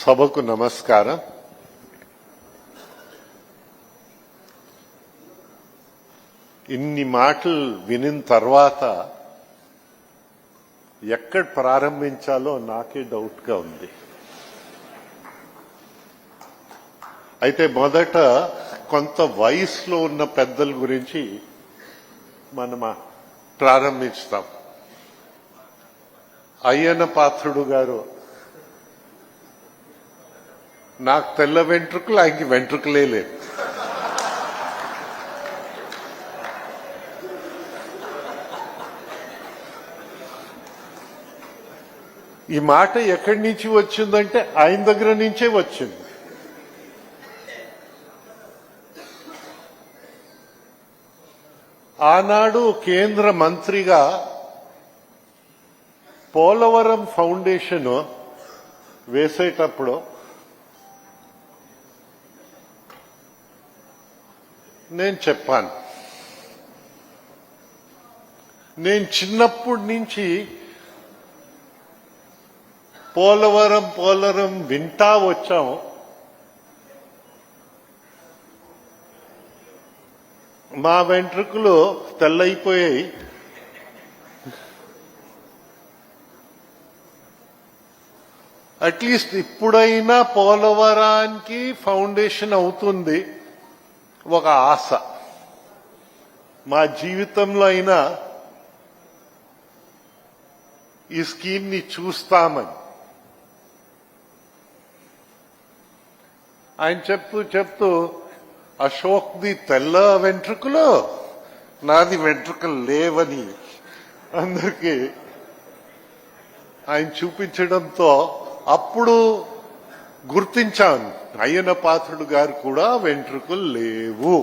సభకు నమస్కారం. ఇన్ని మాటలు వినిన తర్వాత ఎక్కడ ప్రారంభించాలో నాకే డౌట్గా ఉంది. అయితే మొదట కొంత వయసులో ఉన్న పెద్దల గురించి మనం ప్రారంభిస్తాం. అయ్యన్న పాత్రుడు గారు, నాకు తెల్ల వెంట్రుకలు, ఆయనకి వెంట్రుకలే లేదు. ఈ మాట ఎక్కడి నుంచి వచ్చిందంటే ఆయన దగ్గర నుంచే వచ్చింది. ఆనాడు కేంద్ర మంత్రిగా పోలవరం ఫౌండేషన్ వేసేటప్పుడు నేను చెప్పాను, నేను చిన్నప్పటి నుంచి పోలవరం వింటా వచ్చాము. మా వెంట్రుకలు తెల్లయిపోయాయి. అట్లీస్ట్ ఇప్పుడైనా పోలవరానికి ఫౌండేషన్ అవుతుంది ఒక ఆశ. మా జీవితంలో అయినా ఈ స్కీమ్ ని చూస్తామని ఆయన చెప్తూ అశోక్ది తెల్ల వెంట్రుకలు, నాది వెంట్రుకలు లేవని అందరికీ ఆయన చూపించడంతో అప్పుడు గుర్తించాను, అయ్యన్న పాత్రుడు గారు కూడా వెంట్రుకలు లేవు.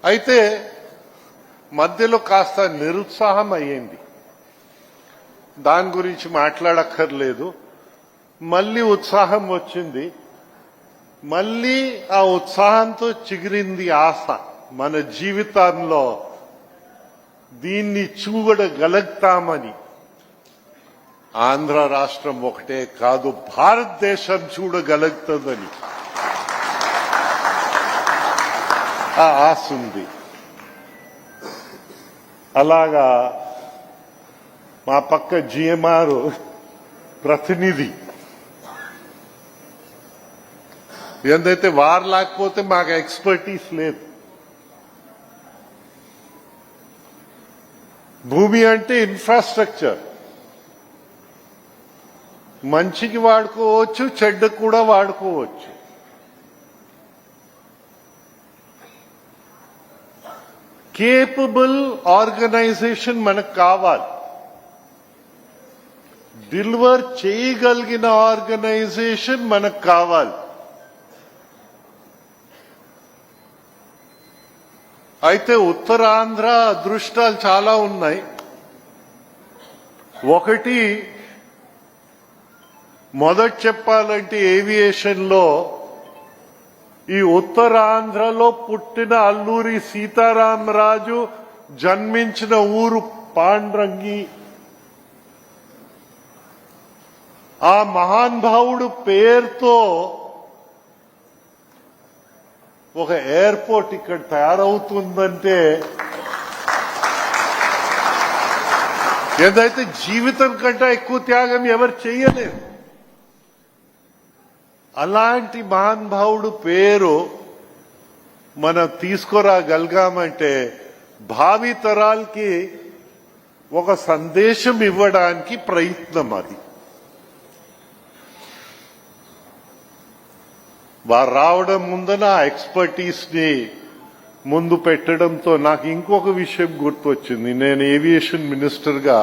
అయితే మధ్యలో కాస్త నిరుత్సాహం అయ్యింది. దాని గురించి మాట్లాడక్కర్లేదు. మళ్ళీ ఉత్సాహం వచ్చింది. మళ్ళీ ఆ ఉత్సాహంతో చిగిరింది ఆశ. మన జీవితంలో దీన్ని చూడగలుగుతామని. ఆంధ్ర రాష్ట్రం ఒకటే కాదు, భారతదేశం చూడగలుగుతుందని ఆ ఆశ ఉంది. అలాగా మా పక్క జిఎంఆర్ ప్రతినిధి ఏందైతే వారు లేకపోతే మాకు ఎక్స్పర్టీస్ లేదు. భూమి అంటే ఇన్ఫ్రాస్ట్రక్చర్, మంచికి వాడుకోవచ్చు, చెడ్డకు కూడా వాడుకోవచ్చు. కేపబుల్ ఆర్గనైజేషన్ మనకు కావాలి. డెలివర్ చేయగలిగిన ఆర్గనైజేషన్ మనకు కావాలి. అయితే ఉత్తరాంధ్ర అదృష్టాలు చాలా ఉన్నాయి. ఒకటి, మొదట చెప్పాలంటే ఏవియేషన్ లో ఈ ఉత్తరాంధ్రలో పుట్టిన అల్లూరి సీతారామరాజు జన్మించిన ఊరు పాండ్రంగి. ఆ మహానుభావుడు పేరుతో ఒక ఎయిర్పోర్ట్ ఇక్కడ తయారవుతుందంటే ఏదైతే జీవితం కంటే ఎక్కువ త్యాగం ఎవరు చేయలేరు. అలాంటి మహానుభావుడు పేరు మనం తీసుకురాగలిగామంటే భావి తరాలకి ఒక సందేశం ఇవ్వడానికి ప్రయత్నం అది. వారు రావడం ముందన ఎక్స్పర్టీస్ ని ముందు పెట్టడంతో నాకు ఇంకొక విషయం గుర్తొచ్చింది. నేను ఏవియేషన్ మినిస్టర్ గా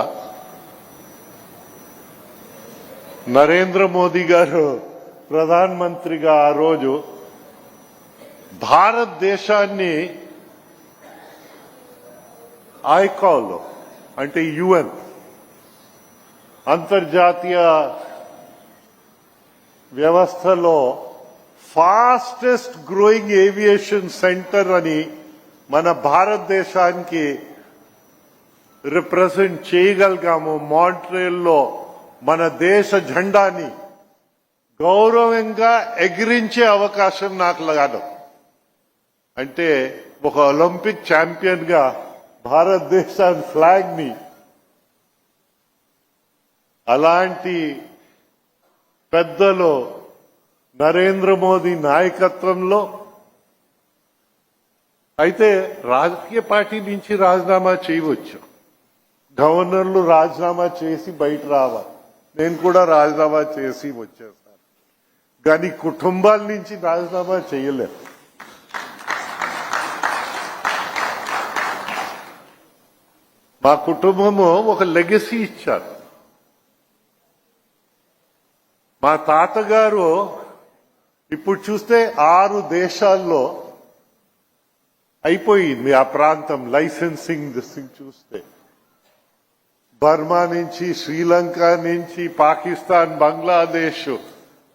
నరేంద్ర మోదీ గారు ప్రధానమంత్రిగా ఆ రోజు భారతదేశాన్ని ఐకాలో అంటే యుఎన్ అంతర్జాతీయ వ్యవస్థలో ఫాస్టెస్ట్ గ్రోయింగ్ ఏవియేషన్ సెంటర్ అని మన భారతదేశానికి రిప్రజెంట్ చేయగలిగాము. మాంట్రియల్లో మన దేశ జెండాని గౌరవంగా ఎగిరించే అవకాశం నాకు లేదు. అంటే ఒక ఒలింపిక్ ఛాంపియన్ గా భారతదేశాన్ని ఫ్లాగ్ ని అలాంటి పెద్దలు నరేంద్ర మోదీ నాయకత్వంలో అయితే రాజకీయ పార్టీ నుంచి రాజీనామా చేయవచ్చు. గవర్నర్లు రాజీనామా చేసి బయట రావాలి. నేను కూడా రాజీనామా చేసి వచ్చేస్తాను. కానీ కుటుంబాల నుంచి రాజీనామా చేయలేరు. మా కుటుంబము ఒక లెగసీ ఇచ్చారు. మా తాతగారు ఇప్పుడు చూస్తే 6 దేశాల్లో అయిపోయింది ఆ ప్రాంతం లైసెన్సింగ్ చూస్తే. బర్మా నుంచి, శ్రీలంక నుంచి, పాకిస్తాన్, బంగ్లాదేశ్,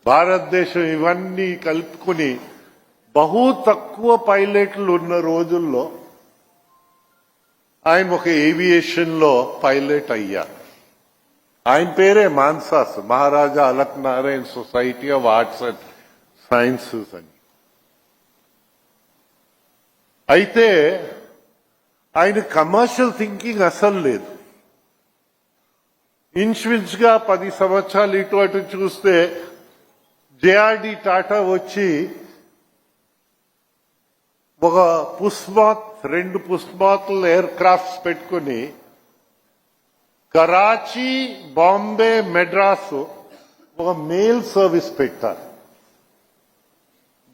భారతదేశం ఇవన్నీ కలుపుకుని బహు తక్కువ పైలట్లు ఉన్న రోజుల్లో ఆయన ఒక ఏవియేషన్ లో పైలట్ అయ్యారు. ఆయన పేరే MANSAS, Maharaja Alak Narayan society of arts and sciences అని. అయితే ఆయన కమర్షియల్ థింకింగ్ అసలు లేదు. ఇన్సూరెన్స్ గా 10 సంవత్సరాలు ఇటు అటు చూస్తే జేఆర్డి టాటా వచ్చి ఒక పుష్మాత్ 2 పుష్మాత్లు ఎయిర్ క్రాఫ్ట్స్ పెట్టుకుని కరాచీ, బాంబే, మెడ్రాస్ ఒక మెయిల్ సర్వీస్ పెట్టారు.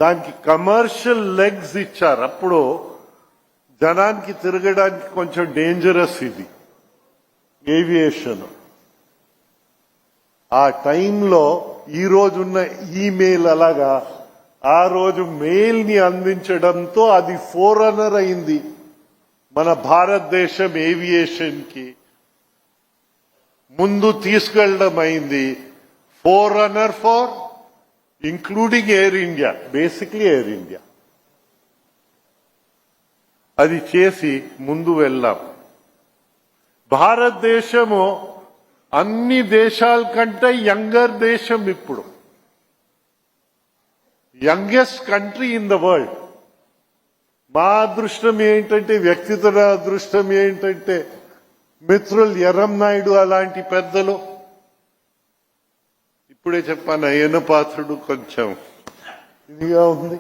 దానికి కమర్షియల్ లెగ్స్ ఇచ్చారు. అప్పుడు జనానికి తిరగడానికి కొంచెం డేంజరస్ ఇది ఏవియేషన్. ఆ టైంలో ఈ రోజున్న ఈమెయిల్ అలాగా ఆ రోజు మెయిల్ ని అందించడంతో అది ఫోరనర్ అయింది మన భారతదేశం ఏవియేషన్ కి ముందు తీసుకెళ్లడం అయింది. Forerunner for including air India, basically air India. అది చేసి ముందు వెళ్ళాం. భారతదేశము అన్ని దేశాల కంటే యంగర్ దేశం. ఇప్పుడు youngest country in the world. మా అదృష్టం ఏంటంటే, వ్యక్తిగత అదృష్టం ఏంటంటే, మిత్రులు ఎర్రం నాయుడు అలాంటి పెద్దలు, ఇప్పుడే చెప్పాను అయ్యన్న పాత్రుడు కొంచెం ఇదిగా ఉంది.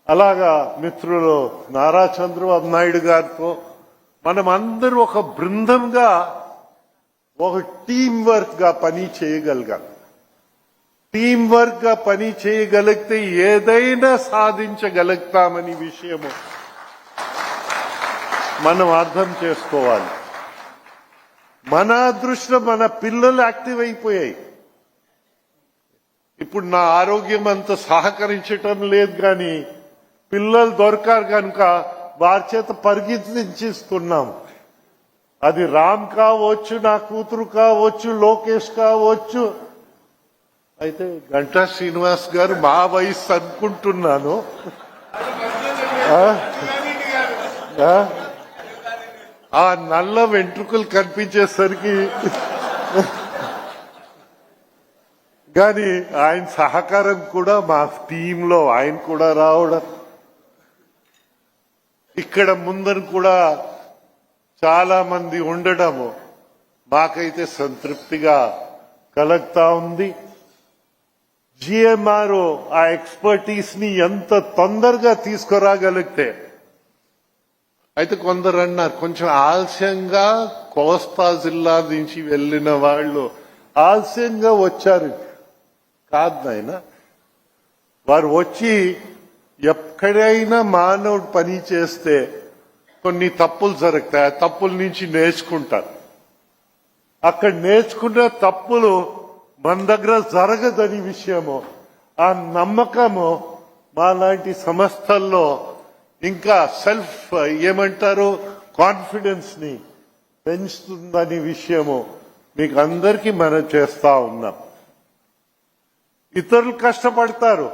అలాగా మిత్రులు నారా చంద్రబాబు నాయుడు గారితో మనం అందరూ ఒక బృందంగా ఒక టీం వర్క్ గా పని చేయగలిగాం. టీం వర్క్ గా పని చేయగలిగితే ఏదైనా సాధించగలుగుతామని విషయము మనం అర్థం చేసుకోవాలి. మన అదృష్టం మన పిల్లలు యాక్టివ్ అయిపోయాయి. ఇప్పుడు నా ఆరోగ్యం అంత సహకరించటం లేదు, కానీ పిల్లలు దొరకారు కనుక వారి చేత పరిగెత్తిస్తున్నాం. అది రామ్ కావచ్చు, నా కూతురు కావచ్చు, లోకేష్ కావచ్చు. అయితే గంటా శ్రీనివాస్ గారు మా వయసు అనుకుంటున్నాను. ఆ నల్ల వెంట్రుకలు కనిపించేసరికి కానీ ఆయన సహకారం కూడా మా టీంలో ఆయన కూడా రావడం, ఇక్కడ ముందర కూడా చాలా మంది ఉండడము మాకైతే సంతృప్తిగా కలుగుతా ఉంది. జిఎంఆర్ ఆ ఎక్స్పర్టీస్ ని ఎంత తొందరగా తీసుకురాగలిగితే, అయితే కొందరు అన్నారు కొంచెం ఆలస్యంగా కోస్తా జిల్లా నుంచి వెళ్ళిన వాళ్ళు ఆలస్యంగా వచ్చారు. కాదు నాయన, వారు వచ్చి ఎక్కడైనా మానవుడు పని చేస్తే కొన్ని తప్పులు జరుగుతాయి. ఆ తప్పుల నుంచి నేర్చుకుంటారు. అక్కడ నేర్చుకున్న తప్పులు మన దగ్గర జరగదని విషయము, ఆ నమ్మకము మా లాంటి సంస్థల్లో ఇంకా సెల్ఫ్ ఏమంటారు కాన్ఫిడెన్స్ ని పెంచుతుందని విషయము మీకు అందరికీ మనం చేస్తా ఉన్నాం. ఇతరులు కష్టపడతారు,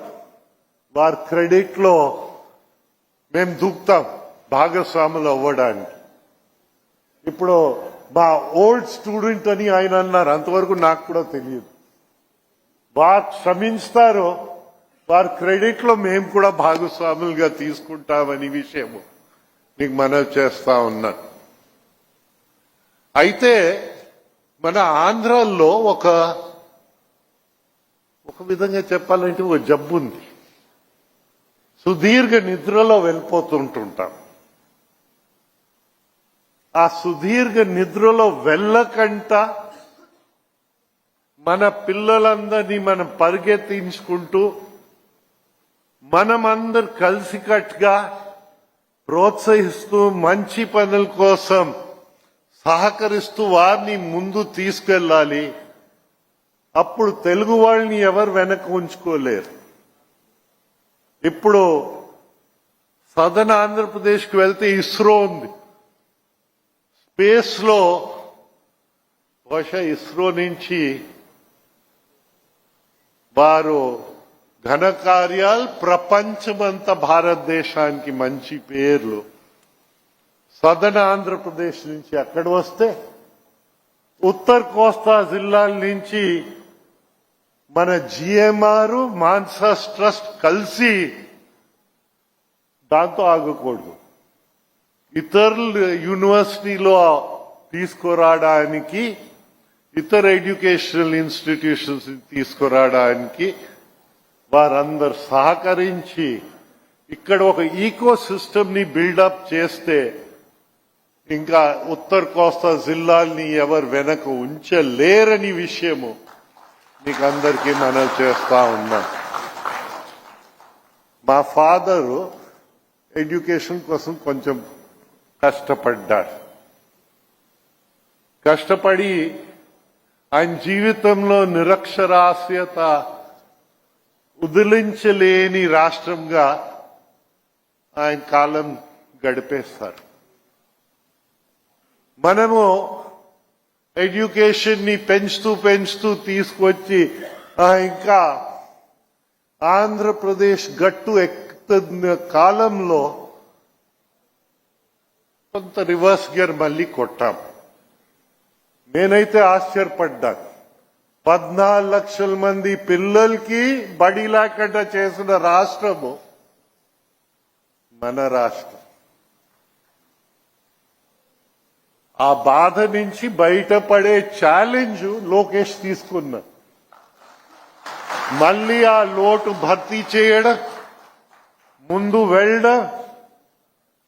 వారి క్రెడిట్ లో మేము దూకుతాం భాగస్వాములు అవ్వడానికి. ఇప్పుడు మా ఓల్డ్ స్టూడెంట్ అని ఆయన అన్నారు, అంతవరకు నాకు కూడా తెలియదు. వారు శ్రమిస్తారు, వారి క్రెడిట్ లో మేము కూడా భాగస్వాములుగా తీసుకుంటామని విషయము నీకు మనవి చేస్తా ఉన్నాను. అయితే మన ఆంధ్రాలో ఒక విధంగా చెప్పాలంటే ఒక జబ్బు ఉంది. సుదీర్ఘ నిద్రలో వెళ్ళిపోతుంటుంటాం. ఆ సుదీర్ఘ నిద్రలో వెళ్ళకంట మన పిల్లలందరినీ మనం పరిగెత్తించుకుంటూ మనమందరు కలిసికట్టుగా ప్రోత్సహిస్తూ మంచి పనుల కోసం సహకరిస్తూ వారిని ముందు తీసుకెళ్ళాలి. అప్పుడు తెలుగు వాళ్ళని ఎవరు వెనక ఉంచుకోలేరు. ఇప్పుడు సదర్న్ ఆంధ్రప్రదేశ్కి వెళ్తే ఇస్రో ఉంది. స్పేస్ లో బహుశా ఇస్రో నుంచి వారు ఘనకార్యాలు ప్రపంచమంతా భారతదేశానికి మంచి పేర్లు. సదర్న్ ఆంధ్రప్రదేశ్ నుంచి అక్కడ వస్తే ఉత్తర కోస్తా జిల్లాల నుంచి మన జిఎంఆర్ మాన్సాస్ ట్రస్ట్ కలిసి దాంతో ఆగకూడదు, ఇతరులు యూనివర్సిటీలో తీసుకురావడానికి, ఇతర ఎడ్యుకేషనల్ ఇన్స్టిట్యూషన్స్ తీసుకురావడానికి వారందరు సహకరించి ఇక్కడ ఒక ఈకో సిస్టమ్ ని బిల్డప్ చేస్తే ఇంకా ఉత్తర కోస్తా జిల్లాల్ని ఎవరు వెనక ఉంచలేరని విషయము మీకు అందరికీ మనం చేస్తా ఉన్నాం. మా ఫాదరు ఎడ్యుకేషన్ కోసం కొంచెం కష్టపడి ఆయన జీవితంలో నిరక్షరాస్యత వదిలించలేని రాష్ట్రంగా ఆయన కాలం గడిపేస్తారు. మనము ఎడ్యుకేషన్ ని పెంచుతూ తీసుకొచ్చి ఇంకా ఆంధ్రప్రదేశ్ గట్టు ఎక్కుతున్న కాలంలో కొంత రివర్స్ గేర్ మళ్ళీ కొట్టాం. నేనైతే ఆశ్చర్యపడ్డాను. 14 లక్షల మంది పిల్లలకి బడి లేకుండా చేసిన రాష్ట్రము మన రాష్ట్రం. ఆ బాధ నుంచి బయటపడే ఛాలెంజ్ లోకేష్ తీసుకున్నా. మళ్ళీ ఆ లోటు భర్తీ చేయడం, ముందు వెళ్ళడం.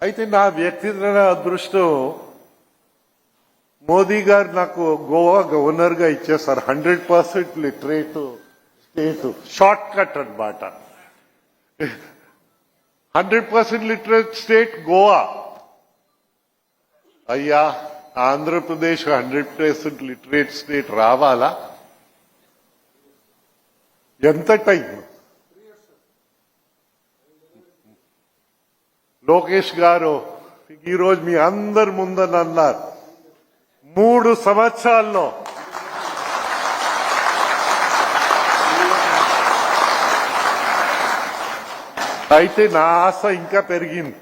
అయితే నా వ్యక్తిగత అదృష్టం, మోదీ గారు నాకు గోవా గవర్నర్ గా ఇచ్చేస్తారు. 100% లిటరేట్ స్టేట్, షార్ట్ కట్ అన్నమాట. 100% లిటరేట్ స్టేట్ గోవా. అయ్యా, ఆంధ్రప్రదేశ్ 100% లిటరేట్ స్టేట్ రావాలా? ఎంత టైం? లోకేష్ గారు ఈరోజు మీ అందరి ముందని అన్నారు 3 సంవత్సరాల్లో అయితే నా ఆశ ఇంకా పెరిగింది.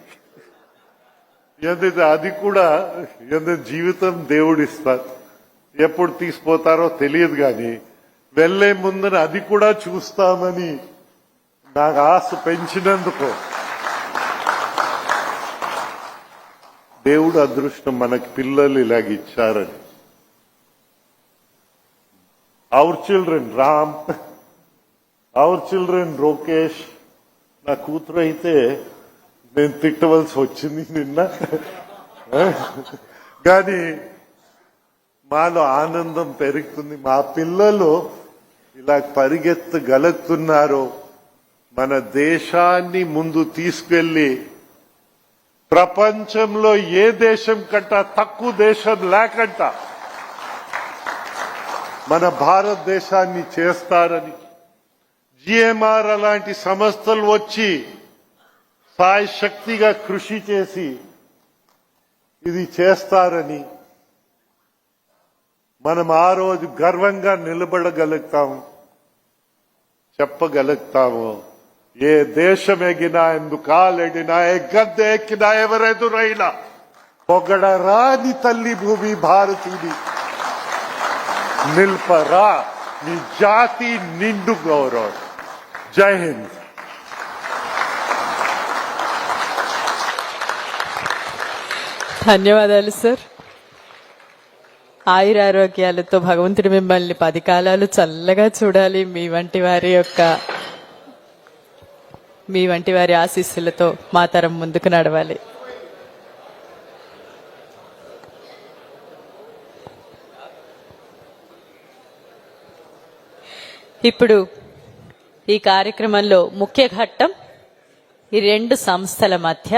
ఎందుకంటే అది కూడా జీవితం దేవుడిస్తారు, ఎప్పుడు తీసిపోతారో తెలియదు, కానీ వెళ్లే ముందర అది కూడా చూస్తామని నాకు ఆశ పెంచినందుకు దేవుడు అదృష్టం మనకి పిల్లలు ఇలాగిచ్చారని. Our children Ram, our children Lokesh. నా కూతురు అయితే నేను తిట్టవలసి వచ్చింది నిన్న, కానీ మాలో ఆనందం పెరుగుతుంది. మా పిల్లలు ఇలా పరిగెత్తగలుగుతున్నారు. మన దేశాన్ని ముందు తీసుకెళ్లి ప్రపంచంలో ఏ దేశం కంట తక్కువ దేశం లేకంట మన భారతదేశాన్ని చేస్తారని, జిఎంఆర్ అలాంటి సంస్థలు వచ్చి సాయశక్తిగా కృషి చేసి ఇది చేస్తారని మనం ఆ రోజు గర్వంగా నిలబడగలుగుతాము, చెప్పగలుగుతాము. ఏ దేశం ఎగినా, ఎందుకు కాలెడినా, ఏ గద్దె ఎక్కినా, ఎవరెదురైనా పొగడరాని తల్లి భూమి భారతిని నిల్పరా నీ జాతి నిండు గౌరవం. జై హింద్. ధన్యవాదాలు సార్. ఆయురారోగ్యాలతో భగవంతుడు మిమ్మల్ని 10 కాలాలు చల్లగా చూడాలి. మీ వంటి వారి ఆశీస్సులతో మా తరం ముందుకు నడవాలి. ఇప్పుడు ఈ కార్యక్రమంలో ముఖ్య ఘట్టం ఈ 2 సంస్థల మధ్య